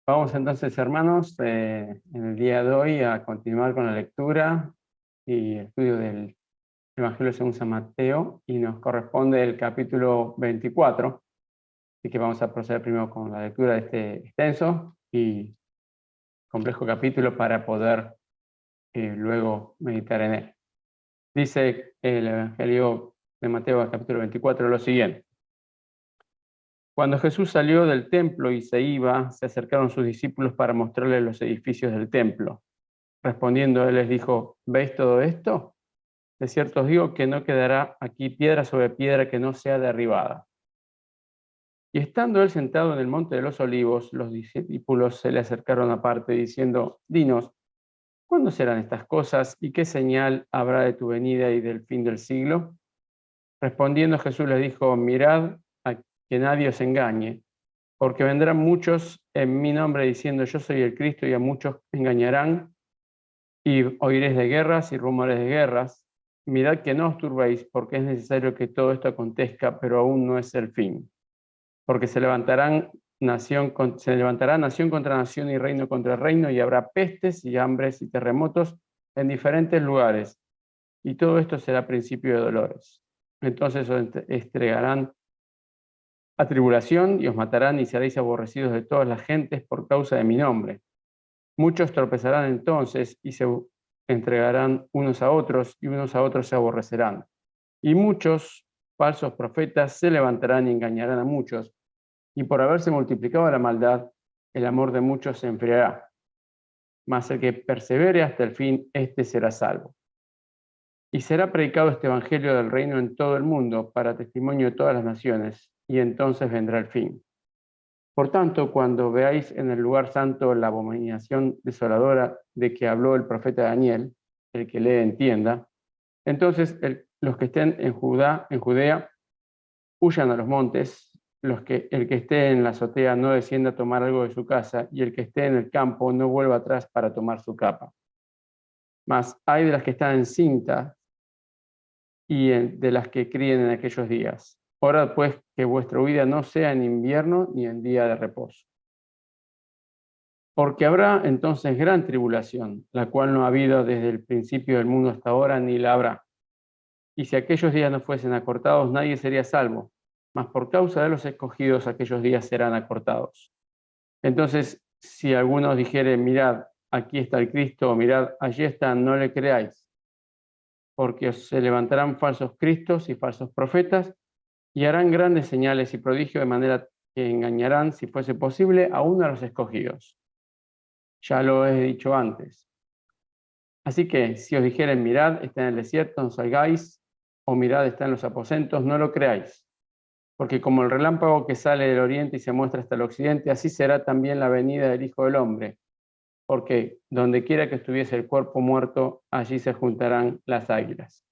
Vamos entonces, hermanos, en el día de hoy a continuar con la lectura y estudio del Evangelio según San Mateo, y nos corresponde el capítulo 24, así que vamos a proceder primero con la lectura de este extenso y complejo capítulo para poder luego meditar en él. Dice el Evangelio de Mateo, capítulo 24, lo siguiente. Cuando Jesús salió del templo y se iba, se acercaron sus discípulos para mostrarles los edificios del templo. Respondiendo, él les dijo: ¿veis todo esto? De cierto os digo que no quedará aquí piedra sobre piedra que no sea derribada. Y estando él sentado en el monte de los olivos, los discípulos se le acercaron aparte, diciendo: Dinos, ¿cuándo serán estas cosas y qué señal habrá de tu venida y del fin del siglo? Respondiendo Jesús les dijo: mirad a que nadie os engañe, porque vendrán muchos en mi nombre diciendo: yo soy el Cristo, y a muchos engañarán, y oiréis de guerras y rumores de guerras. Mirad que no os turbéis, porque es necesario que todo esto acontezca, pero aún no es el fin. Porque se levantará nación contra nación y reino contra reino, y habrá pestes y hambres y terremotos en diferentes lugares, y todo esto será principio de dolores. Entonces os entregarán a tribulación y os matarán, y seréis aborrecidos de todas las gentes por causa de mi nombre. Muchos tropezarán entonces y se entregarán unos a otros, y unos a otros se aborrecerán. Y muchos falsos profetas se levantarán y engañarán a muchos, y por haberse multiplicado la maldad, el amor de muchos se enfriará. Mas el que persevere hasta el fin, éste será salvo. Y será predicado este evangelio del reino en todo el mundo, para testimonio de todas las naciones, y entonces vendrá el fin. Por tanto, cuando veáis en el lugar santo la abominación desoladora de que habló el profeta Daniel, el que lee entienda, entonces los que estén en Judea, huyan a los montes, el que esté en la azotea no descienda a tomar algo de su casa, y el que esté en el campo no vuelva atrás para tomar su capa. Mas hay de las que están encintas y de las que críen en aquellos días. Orad pues que vuestra huida no sea en invierno ni en día de reposo. Porque habrá entonces gran tribulación, la cual no ha habido desde el principio del mundo hasta ahora, ni la habrá. Y si aquellos días no fuesen acortados, nadie sería salvo, mas por causa de los escogidos aquellos días serán acortados. Entonces, si alguno dijere: mirad, aquí está el Cristo, o mirad, allí está, no le creáis, porque se levantarán falsos cristos y falsos profetas, y harán grandes señales y prodigios, de manera que engañarán, si fuese posible, aún a los escogidos. Ya lo he dicho antes. Así que, si os dijeren: mirad, está en el desierto, no salgáis, o mirad, está en los aposentos, no lo creáis. Porque como el relámpago que sale del oriente y se muestra hasta el occidente, así será también la venida del Hijo del Hombre. Porque donde quiera que estuviese el cuerpo muerto, allí se juntarán las águilas.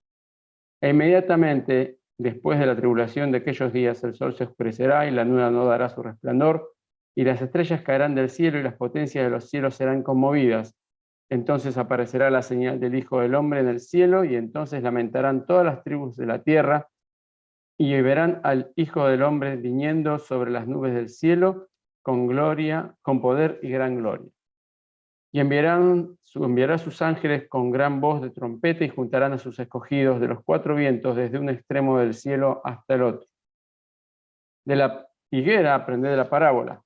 E inmediatamente, después de la tribulación de aquellos días, el sol se oscurecerá y la luna no dará su resplandor, y las estrellas caerán del cielo y las potencias de los cielos serán conmovidas. Entonces aparecerá la señal del Hijo del Hombre en el cielo, y entonces lamentarán todas las tribus de la tierra, y verán al Hijo del Hombre viniendo sobre las nubes del cielo con gloria, con poder y gran gloria. Y enviará sus ángeles con gran voz de trompeta, y juntarán a sus escogidos de los cuatro vientos, desde un extremo del cielo hasta el otro. De la higuera aprended la parábola.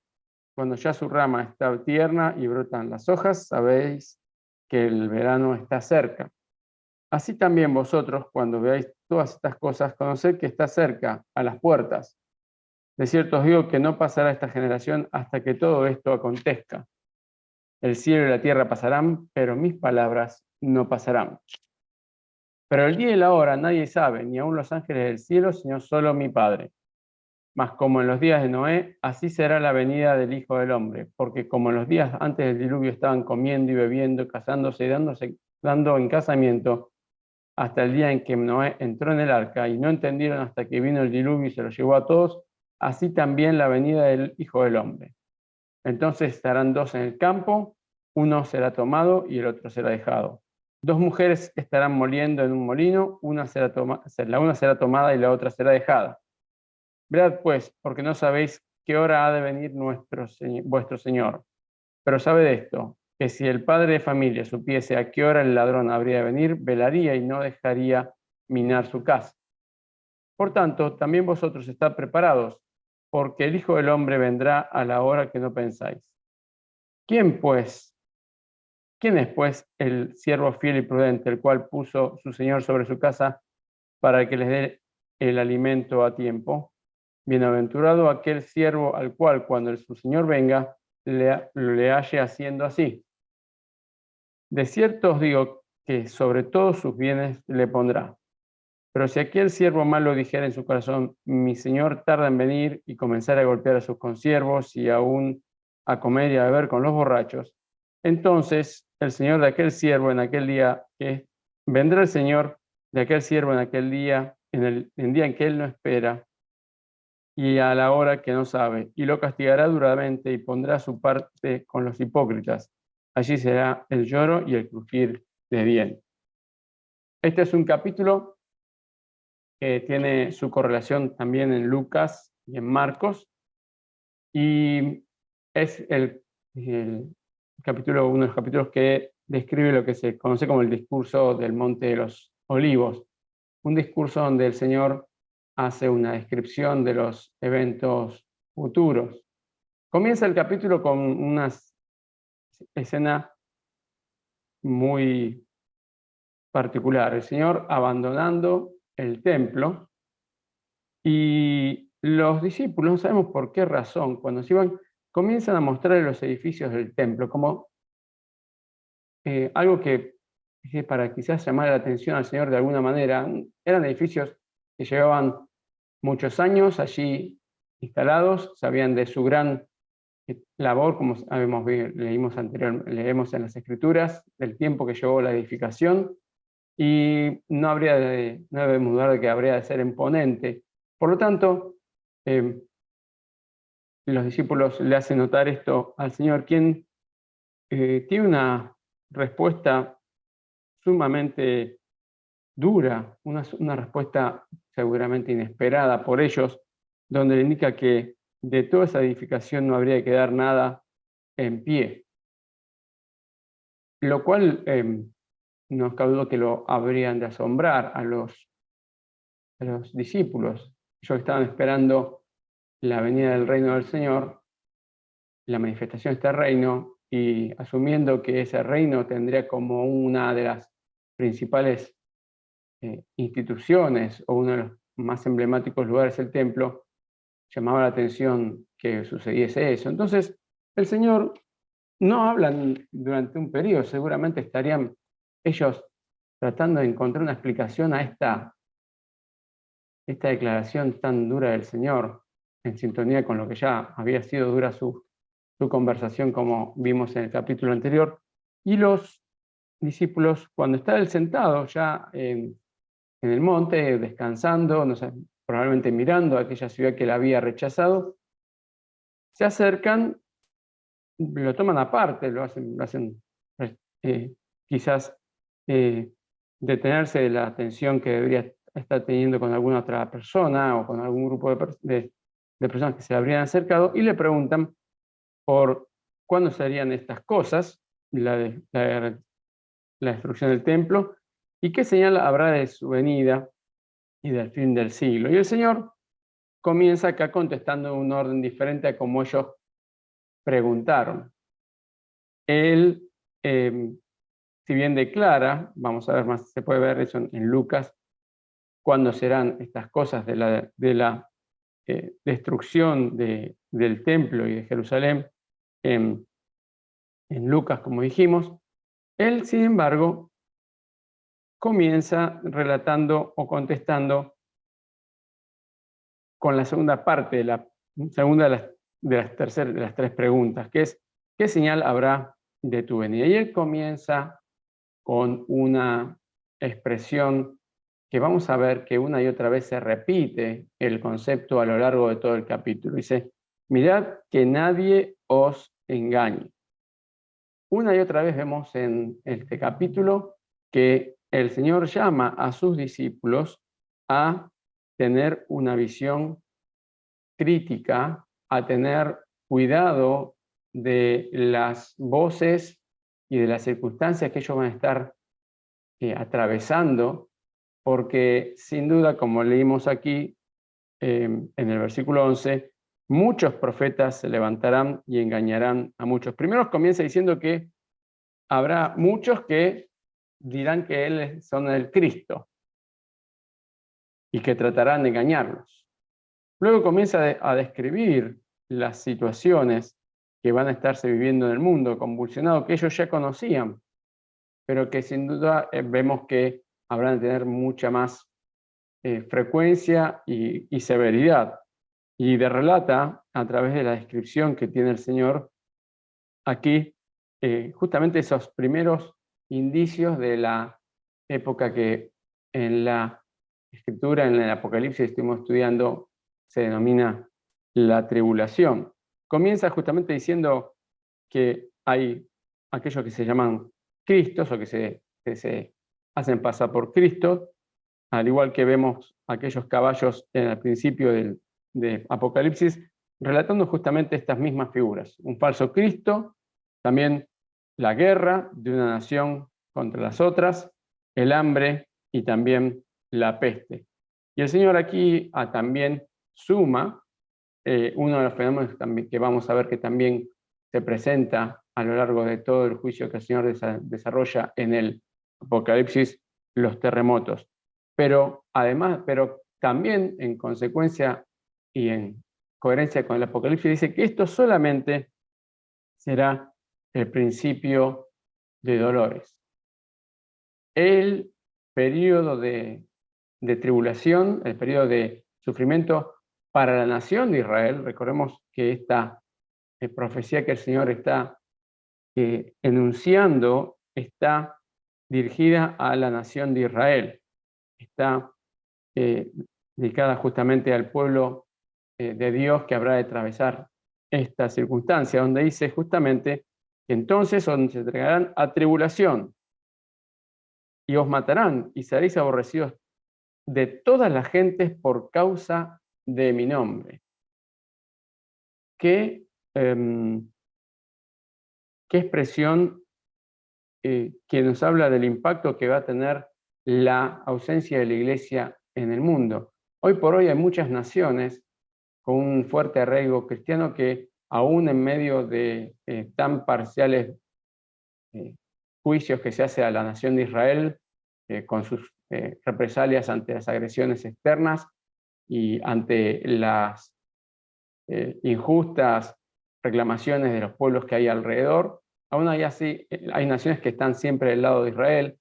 Cuando ya su rama está tierna y brotan las hojas, sabéis que el verano está cerca. Así también vosotros, cuando veáis todas estas cosas, conoced que está cerca, a las puertas. De cierto os digo que no pasará esta generación hasta que todo esto acontezca. El cielo y la tierra pasarán, pero mis palabras no pasarán. Pero el día y la hora nadie sabe, ni aun los ángeles del cielo, sino solo mi Padre. Mas como en los días de Noé, así será la venida del Hijo del Hombre. Porque como en los días antes del diluvio estaban comiendo y bebiendo, casándose y dando en casamiento, hasta el día en que Noé entró en el arca, y no entendieron hasta que vino el diluvio y se los llevó a todos, así también la venida del Hijo del Hombre. Entonces estarán dos en el campo, uno será tomado y el otro será dejado. Dos mujeres estarán moliendo en un molino, la una será tomada y la otra será dejada. Velad pues, porque no sabéis qué hora ha de venir vuestro Señor. Pero sabe de esto, que si el padre de familia supiese a qué hora el ladrón habría de venir, velaría y no dejaría minar su casa. Por tanto, también vosotros estad preparados, porque el Hijo del Hombre vendrá a la hora que no pensáis. ¿Quién es pues el siervo fiel y prudente, el cual puso su Señor sobre su casa para que les dé el alimento a tiempo? Bienaventurado aquel siervo al cual, cuando su Señor venga, le halle haciendo así. De cierto os digo que sobre todos sus bienes le pondrá. Pero si aquel siervo malo dijera en su corazón, mi señor tarda en venir, y comenzara a golpear a sus consiervos y aún a comer y a beber con los borrachos, entonces el señor de aquel siervo en aquel día, vendrá el señor de aquel siervo en aquel día, en el día en que él no espera y a la hora que no sabe, y lo castigará duramente y pondrá su parte con los hipócritas. Allí será el lloro y el crujir de dientes. Este es un capítulo que tiene su correlación también en Lucas y en Marcos, y es capítulo, uno de los capítulos que describe lo que se conoce como el discurso del Monte de los Olivos, un discurso donde el Señor hace una descripción de los eventos futuros. Comienza el capítulo con una escena muy particular, el Señor abandonando el templo. Y los discípulos, no sabemos por qué razón, cuando se iban, comienzan a mostrar los edificios del templo como algo que, para quizás llamar la atención al Señor de alguna manera. Eran edificios que llevaban muchos años allí instalados, sabían de su gran labor, como leímos en las Escrituras, del tiempo que llevó la edificación, y no debemos dudar de que habría de ser imponente. Por lo tanto, los discípulos le hacen notar esto al Señor, quien tiene una respuesta sumamente dura, una respuesta seguramente inesperada por ellos, donde le indica que de toda esa edificación no habría de quedar nada en pie, lo cual no cabe duda que lo habrían de asombrar a los discípulos. Ellos estaban esperando la venida del reino del Señor, la manifestación de este reino, y asumiendo que ese reino tendría como una de las principales instituciones o uno de los más emblemáticos lugares el templo, llamaba la atención que sucediese eso. Entonces, el Señor no habla durante un periodo, seguramente estarían ellos tratando de encontrar una explicación a esta declaración tan dura del Señor, en sintonía con lo que ya había sido dura su conversación, como vimos en el capítulo anterior. Y los discípulos, cuando está él sentado ya en el monte, descansando, no sé, probablemente mirando a aquella ciudad que la había rechazado, se acercan, lo toman aparte, lo hacen quizás detenerse de la atención que debería estar teniendo con alguna otra persona o con algún grupo de personas que se le habrían acercado, y le preguntan por cuándo serían estas cosas, la destrucción del templo, y qué señal habrá de su venida y del fin del siglo. Y el Señor comienza acá contestando en un orden diferente a como ellos preguntaron. Él, si bien declara, vamos a ver más, se puede ver eso en Lucas, cuándo serán estas cosas de la destrucción del templo y de Jerusalén en Lucas, como dijimos. Él, sin embargo, comienza relatando o contestando con la segunda parte de la segunda de las tres preguntas, que es: ¿qué señal habrá de tu venida? Y él comienza con una expresión que vamos a ver que una y otra vez se repite el concepto a lo largo de todo el capítulo. Dice: mirad que nadie os engañe. Una y otra vez vemos en este capítulo que el Señor llama a sus discípulos a tener una visión crítica, a tener cuidado de las voces y de las circunstancias que ellos van a estar atravesando, porque sin duda, como leímos aquí en el versículo 11, muchos profetas se levantarán y engañarán a muchos. Primero comienza diciendo que habrá muchos que dirán que Él son el Cristo y que tratarán de engañarlos. Luego comienza a describir las situaciones que van a estarse viviendo en el mundo convulsionado, que ellos ya conocían, pero que sin duda vemos que habrán de tener mucha más frecuencia y severidad. Y relata a través de la descripción que tiene el Señor aquí, justamente esos primeros indicios de la época que en la Escritura, en el Apocalipsis estuvimos estudiando, se denomina la tribulación. Comienza justamente diciendo que hay aquellos que se llaman Cristos o que se hacen pasar por Cristo, al igual que vemos aquellos caballos en el principio de Apocalipsis, relatando justamente estas mismas figuras. Un falso Cristo, también la guerra de una nación contra las otras, el hambre y también la peste. Y el Señor aquí también suma uno de los fenómenos que vamos a ver que también se presenta a lo largo de todo el juicio que el Señor desarrolla en el Apocalipsis, los terremotos. Pero además, pero también en consecuencia y en coherencia con el Apocalipsis, dice que esto solamente será el principio de dolores. El periodo de tribulación, el periodo de sufrimiento para la nación de Israel, recordemos que esta profecía que el Señor está enunciando está dirigida a la nación de Israel, está dedicada justamente al pueblo de Dios que habrá de atravesar esta circunstancia, donde dice justamente que entonces se entregarán a tribulación y os matarán y seréis aborrecidos de todas las gentes por causa de mi nombre. ¿Qué, qué expresión que nos habla del impacto que va a tener la ausencia de la Iglesia en el mundo? Hoy por hoy hay muchas naciones con un fuerte arraigo cristiano que aún en medio de tan parciales juicios que se hace a la nación de Israel con sus represalias ante las agresiones externas y ante las injustas reclamaciones de los pueblos que hay alrededor, aún hay así, hay naciones que están siempre del lado de Israel,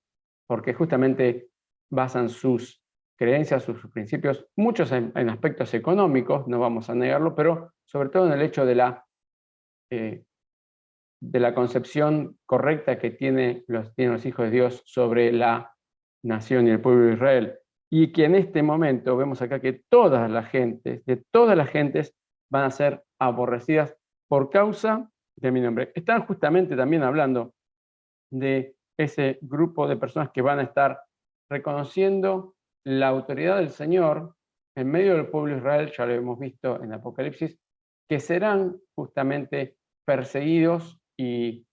porque justamente basan sus creencias, sus principios, muchos en aspectos económicos, no vamos a negarlo, pero sobre todo en el hecho de la concepción correcta que tienen los hijos de Dios sobre la nación y el pueblo de Israel. Y que en este momento vemos acá que todas las gentes, de todas las gentes, van a ser aborrecidas por causa de mi nombre. Están justamente también hablando de ese grupo de personas que van a estar reconociendo la autoridad del Señor en medio del pueblo de Israel, ya lo hemos visto en Apocalipsis, que serán justamente perseguidos y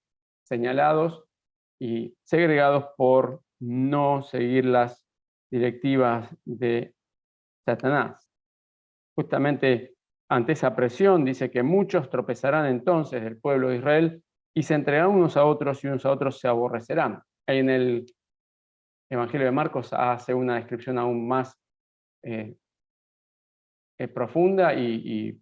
señalados y segregados por no seguir las directivas de Satanás. Justamente ante esa presión dice que muchos tropezarán entonces del pueblo de Israel y se entregarán unos a otros y unos a otros se aborrecerán. En el Evangelio de Marcos hace una descripción aún más profunda y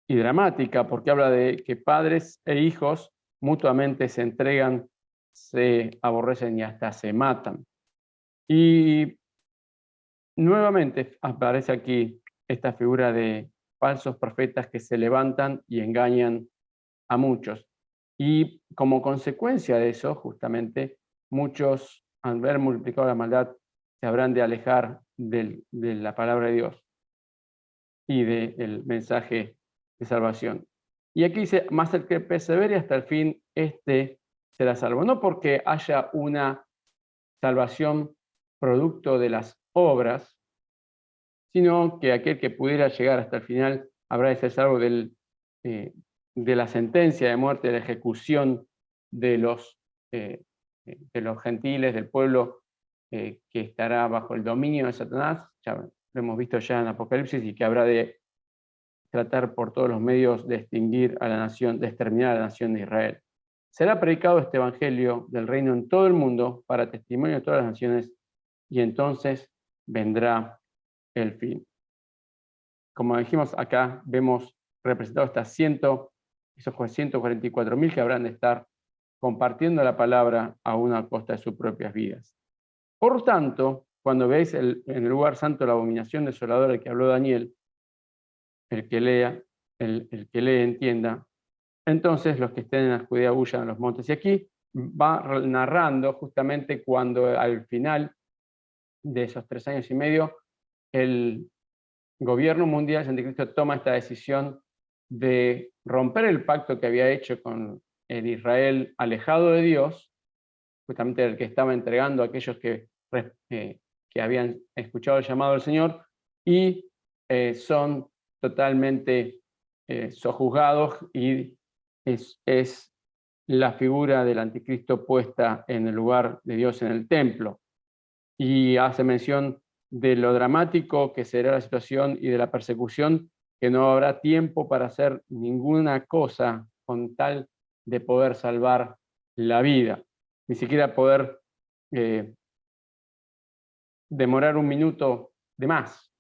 dramática, porque habla de que padres e hijos mutuamente se entregan, se aborrecen y hasta se matan. Y nuevamente aparece aquí esta figura de falsos profetas que se levantan y engañan a muchos. Y como consecuencia de eso, justamente, muchos, al ver multiplicado la maldad, se habrán de alejar de la palabra de Dios y del mensaje de salvación. Y aquí dice, más el que persevere hasta el fin, este será salvo. No porque haya una salvación producto de las obras, sino que aquel que pudiera llegar hasta el final habrá de ser salvo del de la sentencia de muerte, de la ejecución de los gentiles, del pueblo que estará bajo el dominio de Satanás, ya lo hemos visto ya en Apocalipsis, y que habrá de tratar por todos los medios de extinguir a la nación, de exterminar a la nación de Israel. Será predicado este evangelio del reino en todo el mundo para testimonio de todas las naciones, y entonces vendrá el fin. Como dijimos acá, vemos representado estas esos 144.000 que habrán de estar compartiendo la palabra aún a costa de sus propias vidas. Por tanto, cuando veis en el lugar santo la abominación desoladora que habló Daniel, el que lee entienda, entonces los que estén en la Judea huyan a los montes. Y aquí va narrando justamente cuando al final de esos 3 años y medio, el gobierno mundial, el anticristo, toma esta decisión de romper el pacto que había hecho con el Israel alejado de Dios, justamente el que estaba entregando a aquellos que habían escuchado el llamado del Señor, y son totalmente sojuzgados, y es la figura del anticristo puesta en el lugar de Dios en el templo. Y hace mención de lo dramático que será la situación y de la persecución, que no habrá tiempo para hacer ninguna cosa con tal de poder salvar la vida, ni siquiera poder demorar un minuto de más,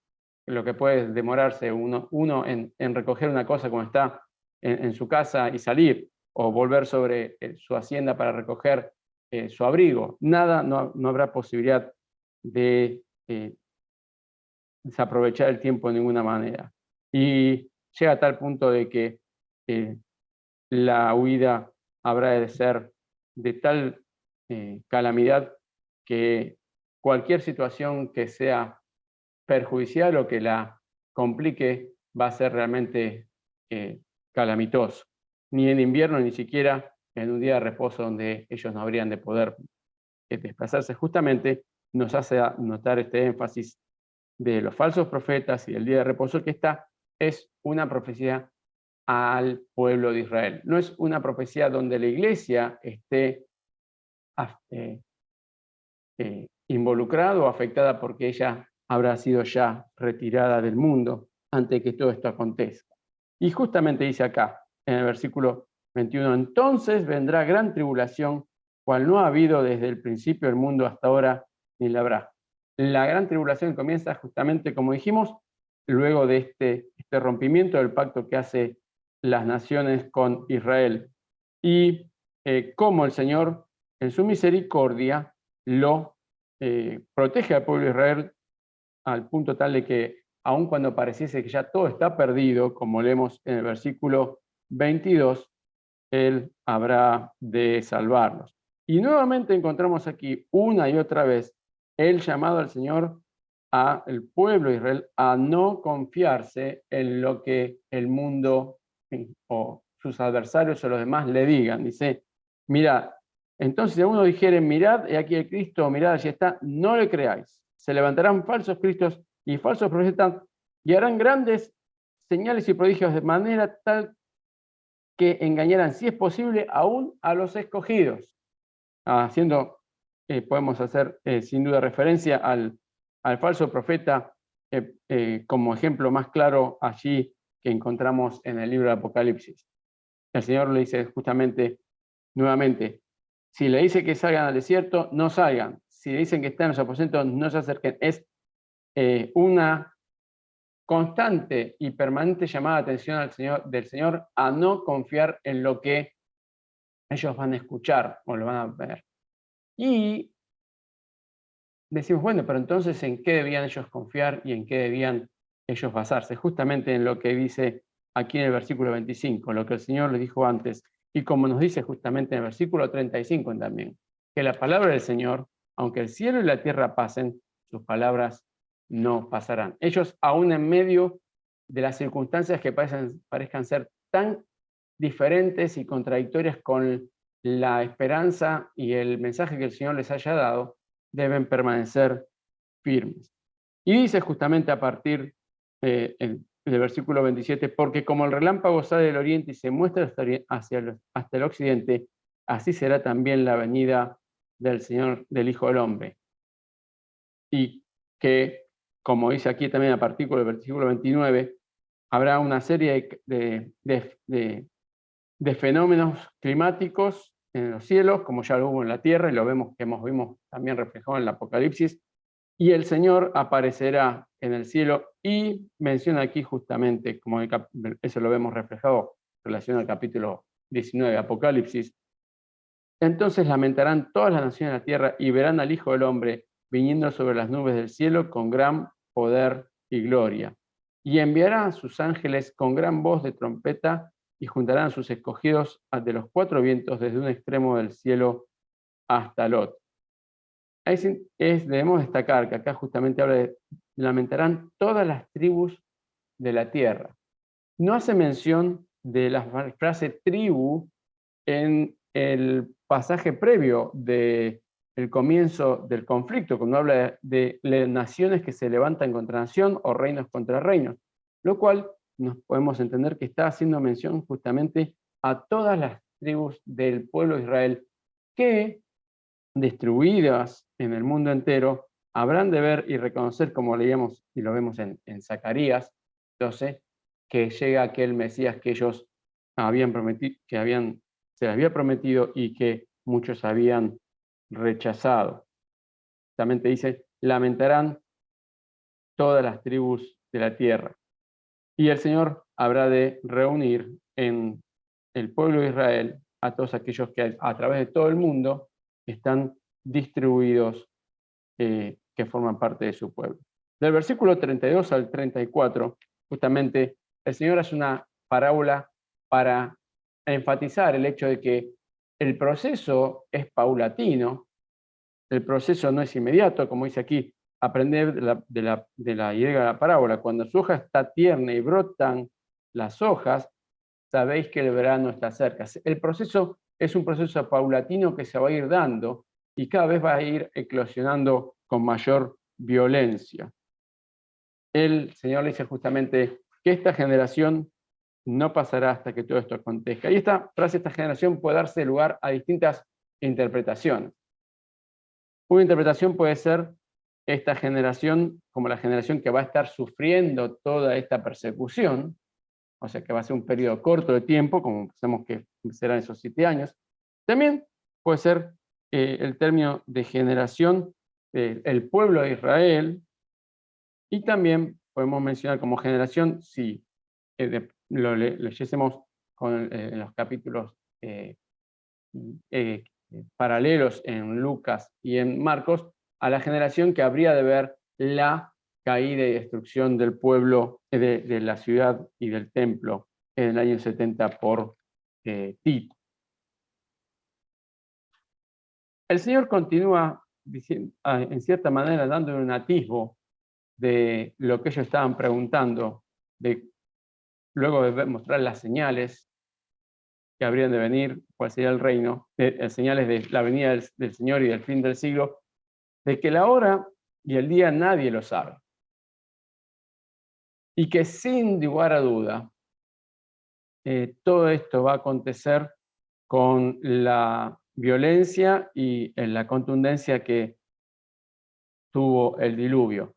lo que puede demorarse uno en recoger una cosa como está en su casa y salir, o volver sobre su hacienda para recoger su abrigo. Nada, no habrá posibilidad de desaprovechar el tiempo de ninguna manera. Y llega a tal punto de que la huida habrá de ser de tal calamidad que cualquier situación que sea perjudicial o que la complique va a ser realmente calamitoso. Ni en invierno, ni siquiera en un día de reposo donde ellos no habrían de poder desplazarse. Justamente nos hace notar este énfasis de los falsos profetas y del día de reposo, que esta es una profecía al pueblo de Israel. No es una profecía donde la iglesia esté involucrada o afectada, porque ella habrá sido ya retirada del mundo antes de que todo esto acontezca. Y justamente dice acá, en el versículo 21, entonces vendrá gran tribulación, cual no ha habido desde el principio del mundo hasta ahora, ni la habrá. La gran tribulación comienza justamente, como dijimos, luego de este rompimiento del pacto que hace las naciones con Israel. Y cómo el Señor, en su misericordia, lo protege al pueblo de Israel al punto tal de que, aun cuando pareciese que ya todo está perdido, como leemos en el versículo 22, Él habrá de salvarnos. Y nuevamente encontramos aquí una y otra vez el llamado al Señor al pueblo de Israel a no confiarse en lo que el mundo o sus adversarios o los demás le digan. Dice, mira, entonces si uno dijere, mirad, he aquí el Cristo, mirad, allí está, no le creáis. Se levantarán falsos cristos y falsos profetas y harán grandes señales y prodigios de manera tal que engañarán, si es posible, aún a los escogidos. Podemos hacer sin duda referencia al falso profeta como ejemplo más claro allí que encontramos en el libro de Apocalipsis. El Señor le dice justamente, nuevamente, si le dice que salgan al desierto, no salgan. Si le dicen que están en los aposentos, no se acerquen. Es una constante y permanente llamada de atención del Señor a no confiar en lo que ellos van a escuchar o lo van a ver. Y decimos, bueno, pero entonces, ¿en qué debían ellos confiar y en qué debían ellos basarse? Justamente en lo que dice aquí en el versículo 25, lo que el Señor les dijo antes, y como nos dice justamente en el versículo 35 también, que la palabra del Señor, aunque el cielo y la tierra pasen, sus palabras no pasarán. Ellos, aún en medio de las circunstancias que parezcan ser tan diferentes y contradictorias con la esperanza y el mensaje que el Señor les haya dado, deben permanecer firmes. Y dice justamente a partir, del versículo 27, porque como el relámpago sale del oriente y se muestra hasta el occidente, así será también la venida del Señor, del Hijo del Hombre. Y que, como dice aquí también a partir del versículo 29, habrá una serie de fenómenos climáticos en los cielos, como ya lo hubo en la tierra, y lo vimos también reflejado en el Apocalipsis, y el Señor aparecerá en el cielo, y menciona aquí justamente, como eso lo vemos reflejado en relación al capítulo 19 de Apocalipsis, entonces lamentarán todas las naciones de la tierra y verán al Hijo del Hombre viniendo sobre las nubes del cielo con gran poder y gloria. Y enviará a sus ángeles con gran voz de trompeta y juntarán a sus escogidos de los cuatro vientos desde un extremo del cielo hasta el otro. Debemos destacar que acá justamente habla de lamentarán todas las tribus de la tierra. No hace mención de la frase tribu en el pasaje previo del comienzo del conflicto, cuando habla de naciones que se levantan contra nación o reinos contra reinos, lo cual nos podemos entender que está haciendo mención justamente a todas las tribus del pueblo de Israel que, distribuidas en el mundo entero, habrán de ver y reconocer, como leíamos y lo vemos en Zacarías 12, que llega aquel Mesías que ellos habían prometido, se les había prometido y que muchos habían rechazado. Justamente dice, lamentarán todas las tribus de la tierra. Y el Señor habrá de reunir en el pueblo de Israel a todos aquellos que a través de todo el mundo están distribuidos, que forman parte de su pueblo. Del versículo 32 al 34, justamente, el Señor hace una parábola para enfatizar el hecho de que el proceso es paulatino, el proceso no es inmediato, como dice aquí, aprender de la idea de la parábola. Cuando su hoja está tierna y brotan las hojas, sabéis que el verano está cerca. El proceso es un proceso paulatino que se va a ir dando y cada vez va a ir eclosionando con mayor violencia. El Señor le dice justamente que esta generación no pasará hasta que todo esto acontezca. Y esta frase, esta generación, puede darse lugar a distintas interpretaciones. Una interpretación puede ser esta generación como la generación que va a estar sufriendo toda esta persecución, o sea que va a ser un periodo corto de tiempo, como pensamos que serán esos 7 años. También puede ser el término de generación, el pueblo de Israel, y también podemos mencionar como generación, si lo leyésemos en los capítulos eh, paralelos en Lucas y en Marcos, a la generación que habría de ver la caída y destrucción del pueblo, de la ciudad y del templo en el año 70 por Tito. El Señor continúa diciendo, en cierta manera dando un atisbo de lo que ellos estaban preguntando, luego de mostrar las señales que habrían de venir, cuál sería el reino, señales de la venida del Señor y del fin del siglo, de que la hora y el día nadie lo sabe. Y que sin lugar a duda, todo esto va a acontecer con la violencia y en la contundencia que tuvo el diluvio.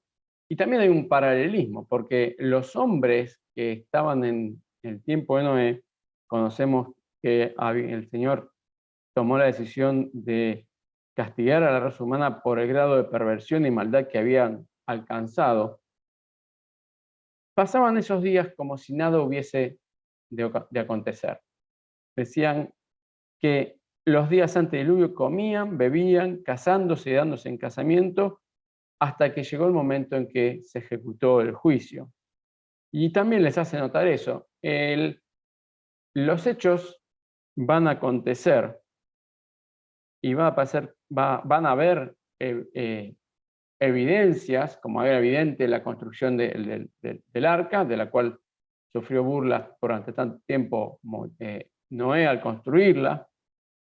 Y también hay un paralelismo, porque los hombres que estaban en el tiempo de Noé, conocemos que el Señor tomó la decisión de castigar a la raza humana por el grado de perversión y maldad que habían alcanzado. Pasaban esos días como si nada hubiese de acontecer. Decían que los días antes del diluvio comían, bebían, casándose y dándose en casamiento, hasta que llegó el momento en que se ejecutó el juicio. Y también les hace notar eso. Los hechos van a acontecer y van a haber evidencias, como era evidente la construcción del arca, de la cual sufrió burlas durante tanto tiempo Noé al construirla,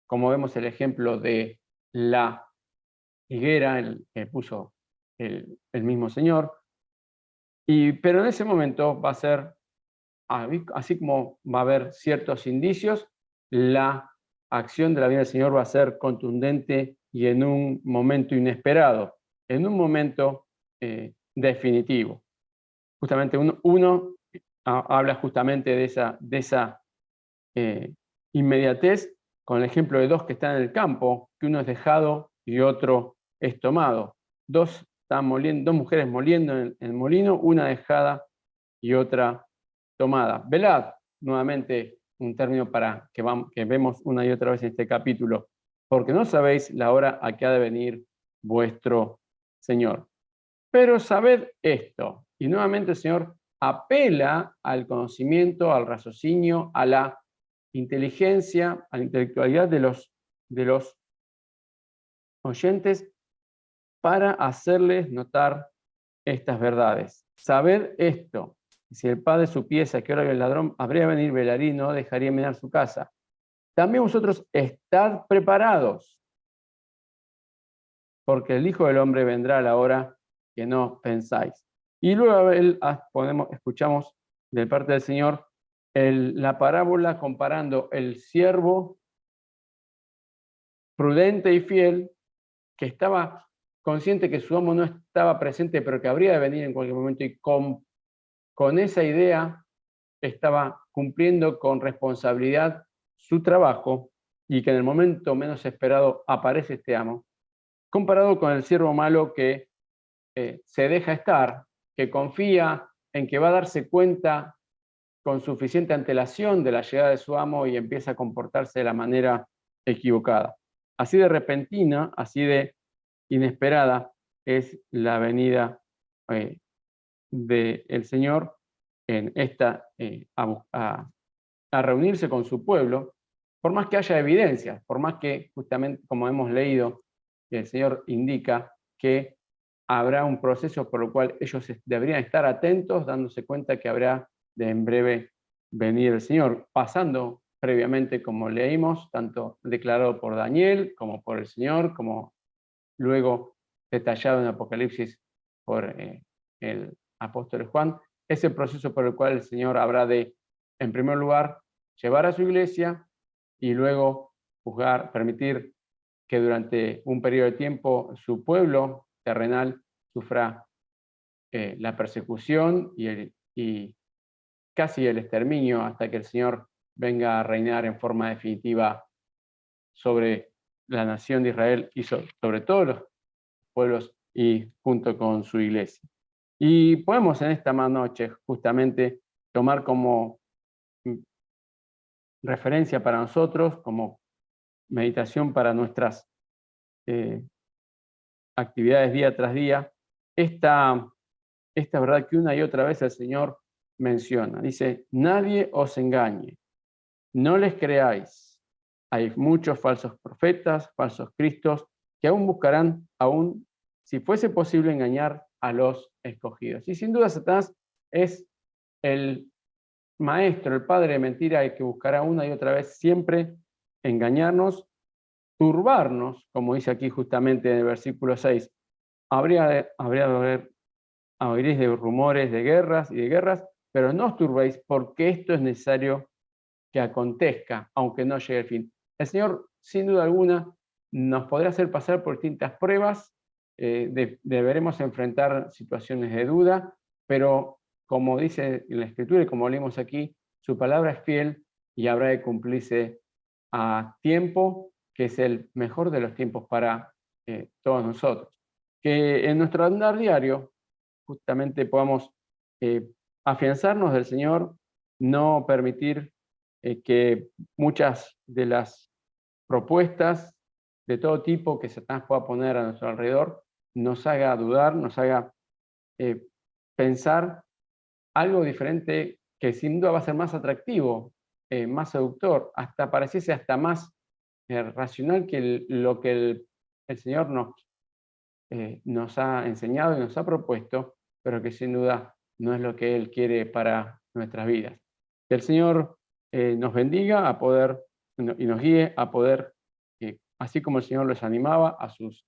como vemos el ejemplo de la higuera que puso el mismo Señor, Pero en ese momento va a ser, así como va a haber ciertos indicios, la acción de la vida del Señor va a ser contundente y en un momento inesperado, en un momento definitivo. Justamente uno habla justamente de esa inmediatez con el ejemplo de dos que están en el campo, que uno es dejado y otro es tomado. Dos mujeres moliendo en el molino, una dejada y otra tomada. Velad, nuevamente un término para que vemos una y otra vez en este capítulo, porque no sabéis la hora a que ha de venir vuestro Señor. Pero sabed esto, y nuevamente el Señor apela al conocimiento, al raciocinio, a la inteligencia, a la intelectualidad de los oyentes para hacerles notar estas verdades. Sabed esto, si el padre supiese a qué hora el ladrón habría de venir, velaría y no dejaría mirar su casa. También vosotros estad preparados, porque el Hijo del Hombre vendrá a la hora que no pensáis. Y luego escuchamos de parte del Señor la parábola comparando el siervo prudente y fiel que estaba consciente que su amo no estaba presente, pero que habría de venir en cualquier momento, y con esa idea estaba cumpliendo con responsabilidad su trabajo, y que en el momento menos esperado aparece este amo, comparado con el siervo malo que se deja estar, que confía en que va a darse cuenta con suficiente antelación de la llegada de su amo y empieza a comportarse de la manera equivocada. Así de repentina, así de inesperada es la venida del Señor en a reunirse con su pueblo, por más que haya evidencias, por más que justamente, como hemos leído, el Señor indica que habrá un proceso por el cual ellos deberían estar atentos, dándose cuenta que habrá de en breve venir el Señor, pasando previamente, como leímos, tanto declarado por Daniel como por el Señor, como luego detallado en Apocalipsis por el apóstol Juan, ese proceso por el cual el Señor habrá de, en primer lugar, llevar a su iglesia y luego permitir que durante un periodo de tiempo su pueblo terrenal sufra la persecución y casi el exterminio hasta que el Señor venga a reinar en forma definitiva sobre la nación de Israel y sobre todos los pueblos y junto con su iglesia. Y podemos en esta noche justamente tomar como referencia para nosotros, como meditación para nuestras actividades día tras día, esta verdad que una y otra vez el Señor menciona. Dice, nadie os engañe, no les creáis. Hay muchos falsos profetas, falsos cristos, que aún buscarán, aún si fuese posible, engañar a los escogidos. Y sin duda Satanás es el maestro, el padre de mentira, el que buscará una y otra vez siempre engañarnos, turbarnos, como dice aquí justamente en el versículo 6. Oiréis de rumores de guerras y de guerras, pero no os turbéis, porque esto es necesario que acontezca, aunque no llegue el fin. El Señor, sin duda alguna, nos podrá hacer pasar por distintas pruebas, deberemos enfrentar situaciones de duda, pero como dice en la Escritura y como leímos aquí, su palabra es fiel y habrá de cumplirse a tiempo, que es el mejor de los tiempos para todos nosotros. Que en nuestro andar diario justamente podamos afianzarnos del Señor, no permitir que muchas de las propuestas de todo tipo que Satanás pueda poner a nuestro alrededor nos haga dudar, nos haga pensar algo diferente que sin duda va a ser más atractivo, más seductor, hasta pareciese hasta más racional que lo que el Señor nos ha enseñado y nos ha propuesto, pero que sin duda no es lo que Él quiere para nuestras vidas. Que el Señor nos bendiga a poder y nos guíe a poder, así como el Señor les animaba a sus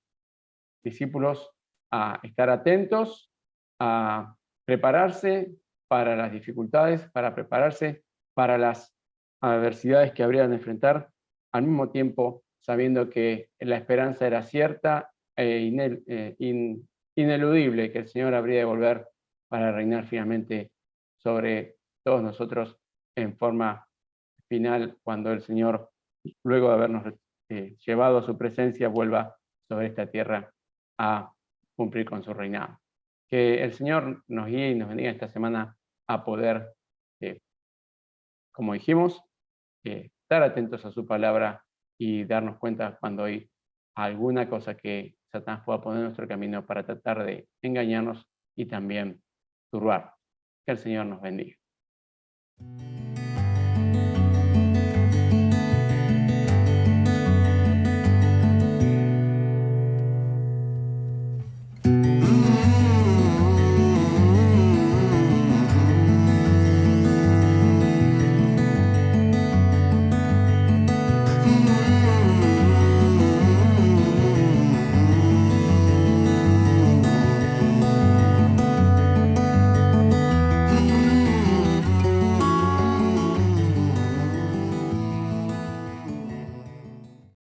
discípulos a estar atentos, a prepararse para las dificultades, para prepararse para las adversidades que habrían de enfrentar, al mismo tiempo sabiendo que la esperanza era cierta e ineludible, que el Señor habría de volver para reinar finalmente sobre todos nosotros en forma final, cuando el Señor, luego de habernos llevado a su presencia, vuelva sobre esta tierra a cumplir con su reinado. Que el Señor nos guíe y nos bendiga esta semana a poder, como dijimos, estar atentos a su palabra y darnos cuenta cuando hay alguna cosa que Satanás pueda poner en nuestro camino para tratar de engañarnos y también turbar. Que el Señor nos bendiga.